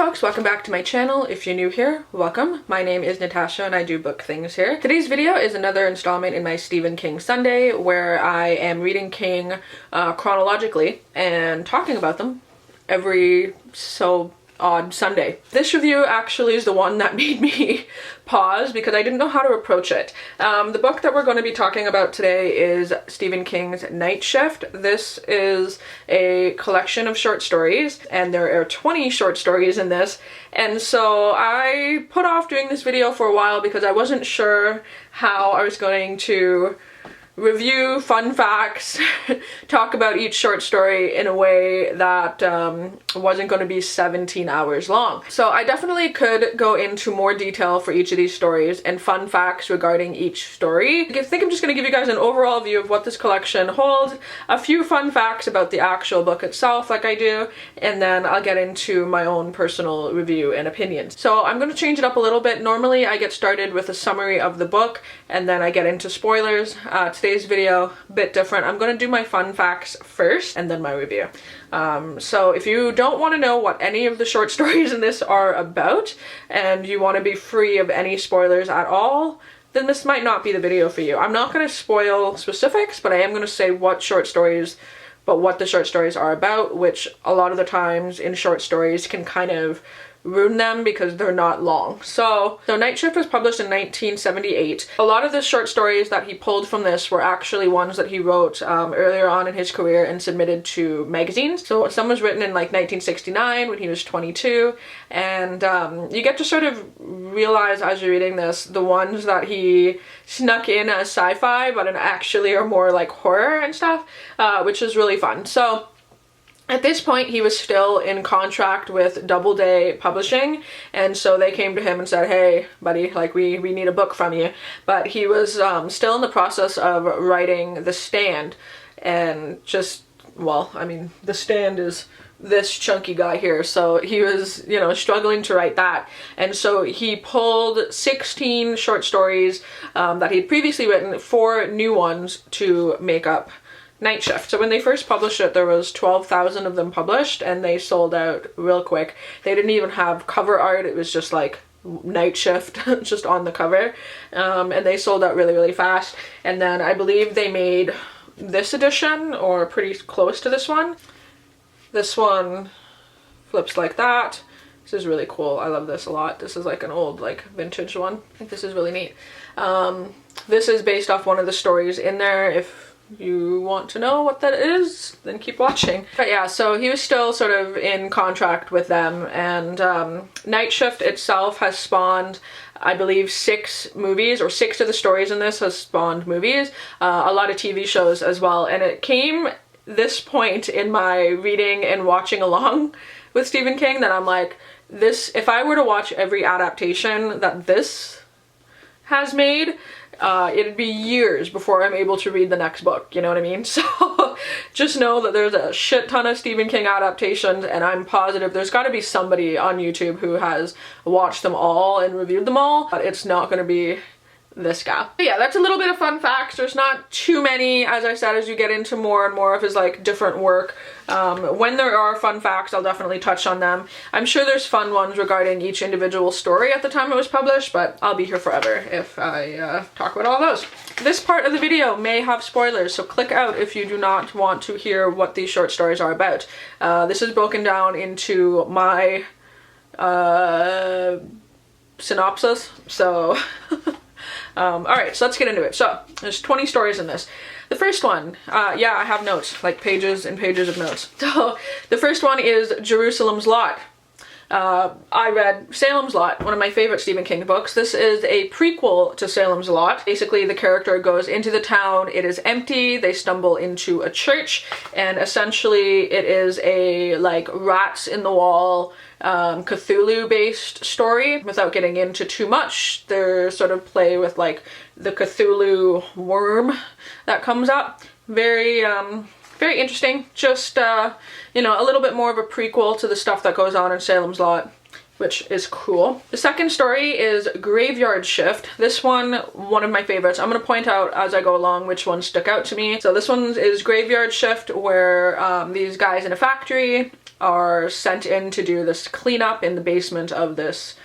folks, welcome back to my channel. If you're new here, welcome. My name is Natasha and I do book things here. Today's video is another installment in my Stephen King Sunday where I am reading King chronologically and talking about them every so odd Sunday. This review actually is the one that made me pause because I didn't know how to approach it. The book that we're going to be talking about today is Stephen King's Night Shift. This is a collection of short stories and there are 20 short stories in this, and so I put off doing this video for a while because I wasn't sure how I was going to review fun facts, talk about each short story in a way that wasn't going to be 17 hours long. So I definitely could go into more detail for each of these stories and fun facts regarding each story. I think I'm just going to give you guys an overall view of what this collection holds, a few fun facts about the actual book itself like I do, and then I'll get into my own personal review and opinions. So I'm going to change it up a little bit. Normally I get started with a summary of the book and then I get into spoilers. Today's video a bit different. I'm going to do my fun facts first and then my review. So if you don't want to know what any of the short stories in this are about and you want to be free of any spoilers at all, then this might not be the video for you. I'm not going to spoil specifics, but I am going to say what the short stories are about, which a lot of the times in short stories can kind of ruin them because they're not long. So Night Shift was published in 1978. A lot of the short stories that he pulled from this were actually ones that he wrote earlier on in his career and submitted to magazines. So some was written in like 1969 when he was 22, and you get to sort of realize as you're reading this the ones that he snuck in as sci-fi but actually are more like horror and stuff, which is really fun. So at this point, he was still in contract with Doubleday Publishing, and so they came to him and said, hey, buddy, like, we need a book from you. But he was still in the process of writing The Stand, and just, well, I mean, The Stand is this chunky guy here, so he was, you know, struggling to write that. And so he pulled 16 short stories that he'd previously written, 4 new ones to make up Night Shift. So when they first published it, there was 12,000 of them published and they sold out real quick. They didn't even have cover art. It was just like Night Shift just on the cover, and they sold out really fast. And then I believe they made this edition, or pretty close to this one. This one flips like that. This is really cool. I love this a lot. This is like an old, like, vintage one. I think this is really neat. This is based off one of the stories in there. If you want to know what that is, then keep watching. But yeah, so he was still sort of in contract with them, and Night Shift itself has spawned, I believe, 6 movies, or 6 of the stories in this has spawned movies, a lot of TV shows as well. And it came this point in my reading and watching along with Stephen King that I'm like, this, if I were to watch every adaptation that this has made, it'd be years before I'm able to read the next book, you know what I mean? So just know that there's a shit ton of Stephen King adaptations, and I'm positive there's got to be somebody on YouTube who has watched them all and reviewed them all, but it's not going to be this guy. But yeah, that's a little bit of fun facts. There's not too many, as I said, as you get into more and more of his like different work. When there are fun facts, I'll definitely touch on them. I'm sure there's fun ones regarding each individual story at the time it was published, but I'll be here forever if I talk about all those. This part of the video may have spoilers, so click out if you do not want to hear what these short stories are about. This is broken down into my synopsis, so alright, so let's get into it. So, there's 20 stories in this. The first one, yeah, I have notes, like pages and pages of notes. So, the first one is Jerusalem's Lot. I read Salem's Lot, one of my favorite Stephen King books. This is a prequel to Salem's Lot. Basically, the character goes into the town, it is empty, they stumble into a church, and essentially it is a, like, rats in the wall, Cthulhu-based story. Without getting into too much, they sort of play with, like, the Cthulhu worm that comes up. Very interesting. Just, you know, a little bit more of a prequel to the stuff that goes on in Salem's Lot, which is cool. The second story is Graveyard Shift. This one of my favorites. I'm going to point out as I go along which ones stuck out to me. So this one is Graveyard Shift, where these guys in a factory are sent in to do this cleanup in the basement of this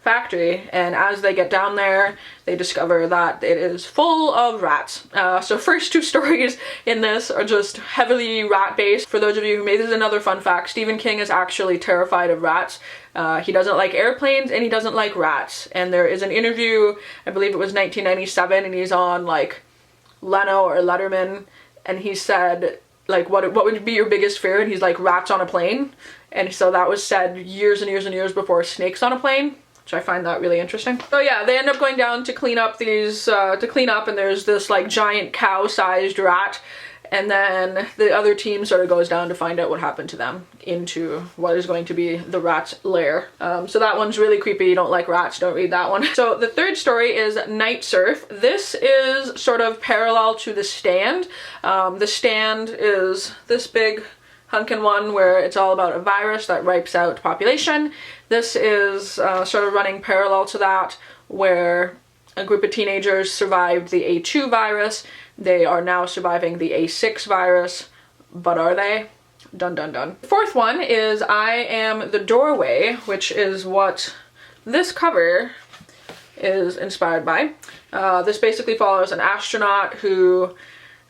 factory, and as they get down there they discover that it is full of rats. So first two stories in this are just heavily rat based. For those of you who this is another fun fact, Stephen King is actually terrified of rats. He doesn't like airplanes and he doesn't like rats, and there is an interview, I believe it was 1997, and he's on like Leno or Letterman, and he said like what would be your biggest fear, and he's like rats on a plane. And so that was said years and years and years before snakes on a plane, which I find that really interesting. So yeah, they end up going down to clean up these, and there's this like giant cow-sized rat, and then the other team sort of goes down to find out what happened to them into what is going to be the rat's lair. So that one's really creepy. You don't like rats, don't read that one. So the third story is Night Surf. This is sort of parallel to The Stand. The Stand is this big hunkin' one where it's all about a virus that wipes out population. This is sort of running parallel to that, where a group of teenagers survived the A2 virus. They are now surviving the A6 virus, but are they? Dun dun dun. The fourth one is I Am the Doorway, which is what this cover is inspired by. This basically follows an astronaut who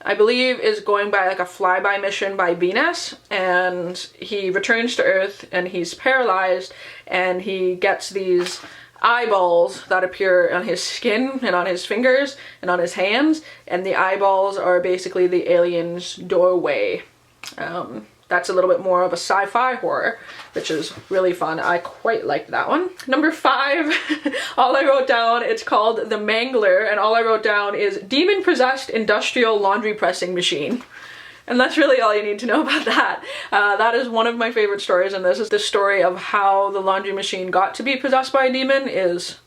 I believe is going by like a flyby mission by Venus, and he returns to Earth and he's paralyzed, and he gets these eyeballs that appear on his skin and on his fingers and on his hands, and the eyeballs are basically the alien's doorway. That's a little bit more of a sci-fi horror, which is really fun. I quite liked that one. Number 5, all I wrote down, it's called The Mangler, and all I wrote down is demon-possessed industrial laundry pressing machine. And that's really all you need to know about that. That is one of my favorite stories, and this is the story of how the laundry machine got to be possessed by a demon. Is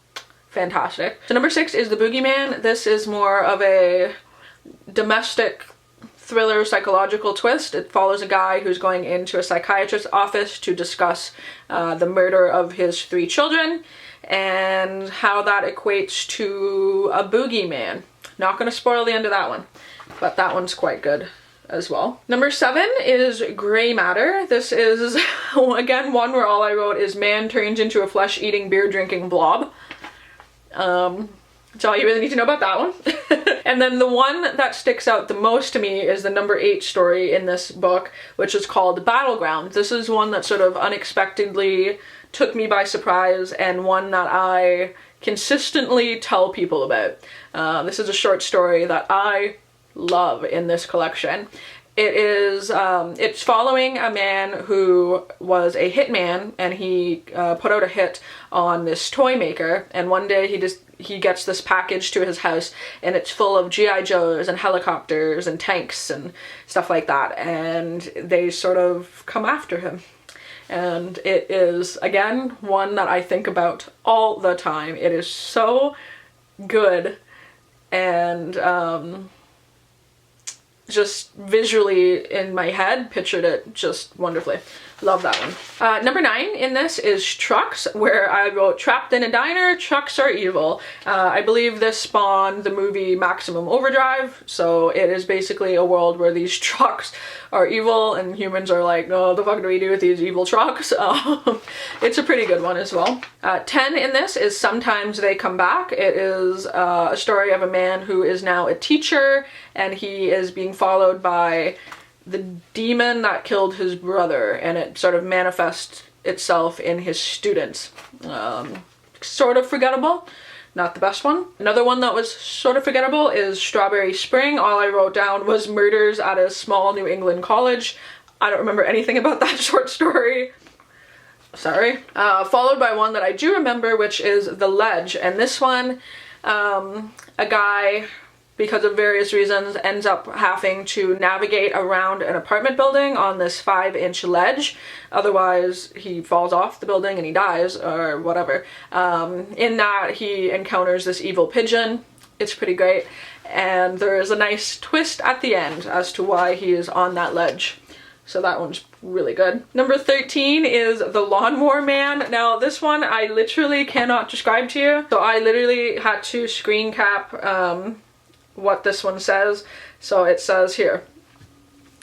fantastic. So number 6 is The Boogeyman. This is more of a domestic thriller psychological twist. It follows a guy who's going into a psychiatrist's office to discuss the murder of his 3 children and how that equates to a boogeyman. Not going to spoil the end of that one, but that one's quite good as well. Number 7 is Gray Matter. This is again one where all I wrote is man turns into a flesh-eating, beer-drinking blob. That's all you really need to know about that one. And then the one that sticks out the most to me is the number 8 story in this book, which is called Battleground. This is one that sort of unexpectedly took me by surprise, and one that I consistently tell people about. This is a short story that I love in this collection. It is, it's following a man who was a hitman, and he put out a hit on this toy maker, and one day he gets this package to his house, and it's full of G.I. Joes and helicopters and tanks and stuff like that, and they sort of come after him. And it is, again, one that I think about all the time. It is so good, and just visually in my head pictured it just wonderfully. Love that one. Number 9 in this is Trucks, where I wrote trapped in a diner, trucks are evil. I believe this spawned the movie Maximum Overdrive, so it is basically a world where these trucks are evil and humans are like, oh, what the fuck do we do with these evil trucks? It's a pretty good one as well. 10 in this is Sometimes They Come Back. It is a story of a man who is now a teacher, and he is being followed by the demon that killed his brother, and it sort of manifests itself in his students. Sort of forgettable, not the best one. Another one that was sort of forgettable is Strawberry Spring. All I wrote down was murders at a small New England college. I don't remember anything about that short story. Sorry. Followed by one that I do remember, which is The Ledge, and this one, a guy, because of various reasons, ends up having to navigate around an apartment building on this 5-inch ledge. Otherwise, he falls off the building and he dies, or whatever. In that, he encounters this evil pigeon. It's pretty great. And there is a nice twist at the end as to why he is on that ledge. So that one's really good. Number 13 is The Lawnmower Man. Now, this one I literally cannot describe to you. So I literally had to screen cap what this one says. So it says here,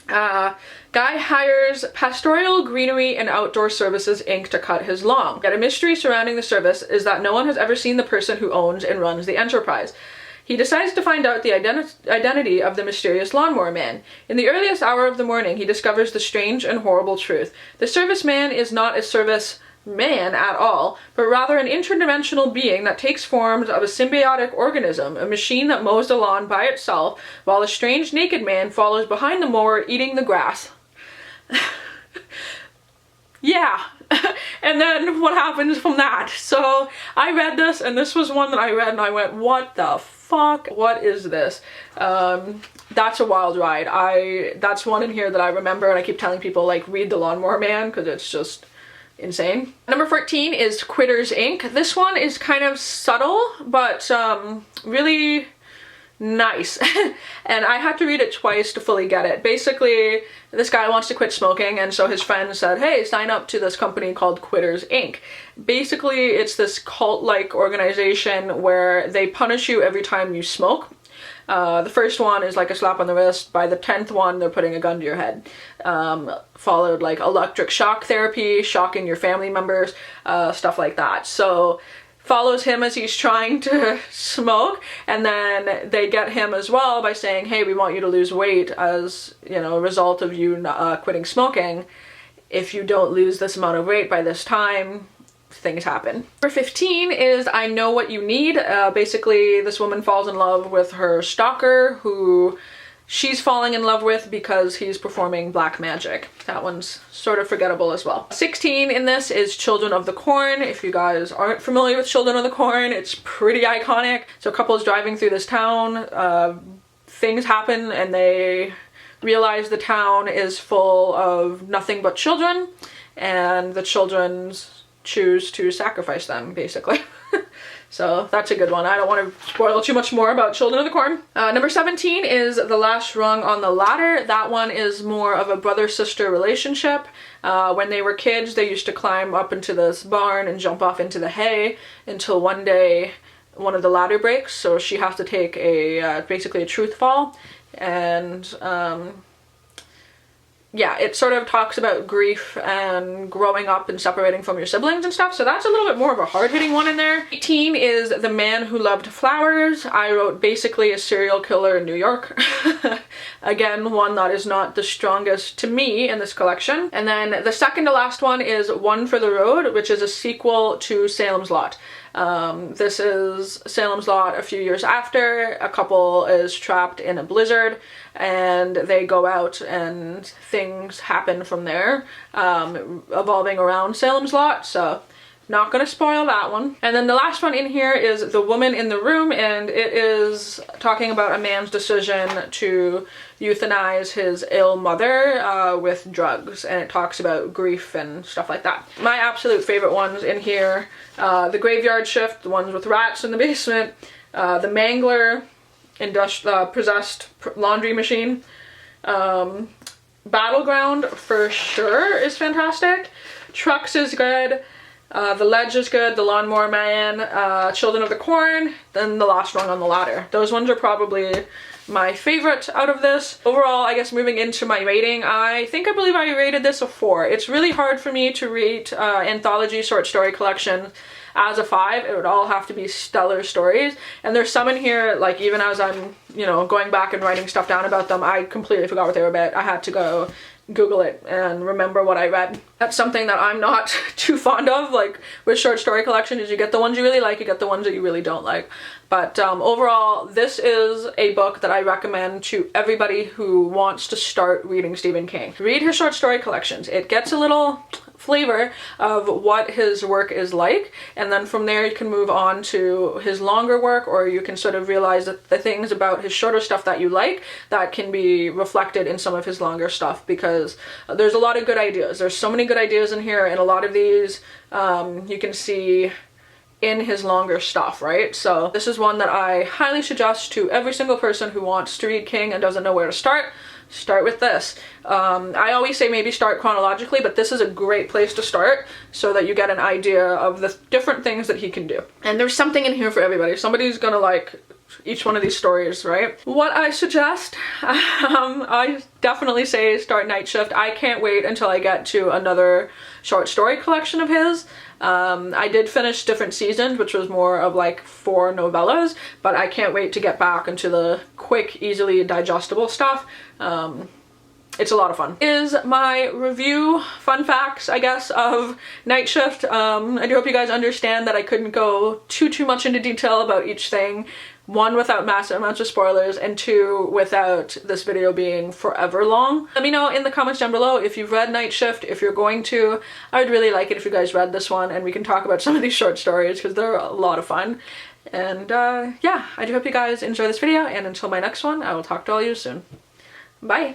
Guy hires Pastoral Greenery and Outdoor Services Inc. to cut his lawn. Yet a mystery surrounding the service is that no one has ever seen the person who owns and runs the enterprise. He decides to find out the identity of the mysterious lawnmower man. In the earliest hour of the morning, he discovers the strange and horrible truth. The serviceman is not a service man at all, but rather an interdimensional being that takes forms of a symbiotic organism, a machine that mows the lawn by itself, while a strange naked man follows behind the mower eating the grass. Yeah. And then what happens from that? So I read this, and this was one that I read and I went, what the fuck? What is this? That's a wild ride. That's one in here that I remember, and I keep telling people, like, read The Lawnmower Man, because it's just insane. Number 14 is Quitters Inc. This one is kind of subtle, but really nice. And I had to read it twice to fully get it. Basically, this guy wants to quit smoking, and so his friend said, hey, sign up to this company called Quitters Inc. Basically, it's this cult-like organization where they punish you every time you smoke. The first one is like a slap on the wrist. By the 10th one, they're putting a gun to your head. Followed like electric shock therapy, shocking your family members, stuff like that. So follows him as he's trying to smoke, and then they get him as well by saying, hey, we want you to lose weight as, you know, a result of you quitting smoking. If you don't lose this amount of weight by this time, things happen. Number 15 is I Know What You Need. Basically, this woman falls in love with her stalker, who she's falling in love with because he's performing black magic. That one's sort of forgettable as well. 16 in this is Children of the Corn. If you guys aren't familiar with Children of the Corn, it's pretty iconic. So a couple is driving through this town, things happen, and they realize the town is full of nothing but children, and the children choose to sacrifice them, basically. So that's a good one. I don't want to spoil too much more about Children of the Corn. Number 17 is The Last Rung on the Ladder. That one is more of a brother-sister relationship. When they were kids, they used to climb up into this barn and jump off into the hay until one day one of the ladder breaks, so she has to take a basically a truth fall. And yeah, it sort of talks about grief and growing up and separating from your siblings and stuff, so that's a little bit more of a hard-hitting one in there. 18 is The Man Who Loved Flowers. I wrote basically a serial killer in New York. Again, one that is not the strongest to me in this collection. And then the second to last one is One for the Road, which is a sequel to Salem's Lot. This is Salem's Lot a few years after. A couple is trapped in a blizzard, and they go out and things happen from there, evolving around Salem's Lot, so not gonna spoil that one. And then the last one in here is The Woman in the Room, and it is talking about a man's decision to euthanize his ill mother with drugs, and it talks about grief and stuff like that. My absolute favorite ones in here, The Graveyard Shift, the ones with rats in the basement, The Mangler, Possessed Laundry Machine, Battleground for sure is fantastic, Trucks is good, The Ledge is good, The Lawnmower Man, Children of the Corn, then The Last Rung on the Ladder. Those ones are probably my favorite out of this. Overall, I guess moving into my rating, I believe I rated this a 4. It's really hard for me to rate anthology short story collections as a 5. It would all have to be stellar stories, and there's some in here, like, even as I'm, you know, going back and writing stuff down about them, I completely forgot what they were about. I had to go Google it and remember what I read. That's something that I'm not too fond of, like with short story collections, is you get the ones you really like, you get the ones that you really don't like. But overall, this is a book that I recommend to everybody who wants to start reading Stephen King. Read his short story collections. It gets a little flavor of what his work is like, and then from there you can move on to his longer work, or you can sort of realize that the things about his shorter stuff that you like that can be reflected in some of his longer stuff, because there's a lot of good ideas. There's so many good ideas in here, and a lot of these you can see in his longer stuff, right? So this is one that I highly suggest to every single person who wants to read King and doesn't know where to start. Start with this. I always say maybe start chronologically, but this is a great place to start so that you get an idea of the different things that he can do. And there's something in here for everybody. Somebody's gonna like each one of these stories, right? What I suggest, I definitely say start Night Shift. I can't wait until I get to another short story collection of his. I did finish Different Seasons, which was more of like 4 novellas, but I can't wait to get back into the quick, easily digestible stuff. It's a lot of fun. Is my review fun facts, I guess, of Night Shift. I do hope you guys understand that I couldn't go too much into detail about each thing. 1, without massive amounts of spoilers, and 2, without this video being forever long. Let me know in the comments down below if you've read Night Shift, if you're going to. I would really like it if you guys read this one and we can talk about some of these short stories because they're a lot of fun. And yeah, I do hope you guys enjoy this video, and until my next one, I will talk to all you soon. Bye!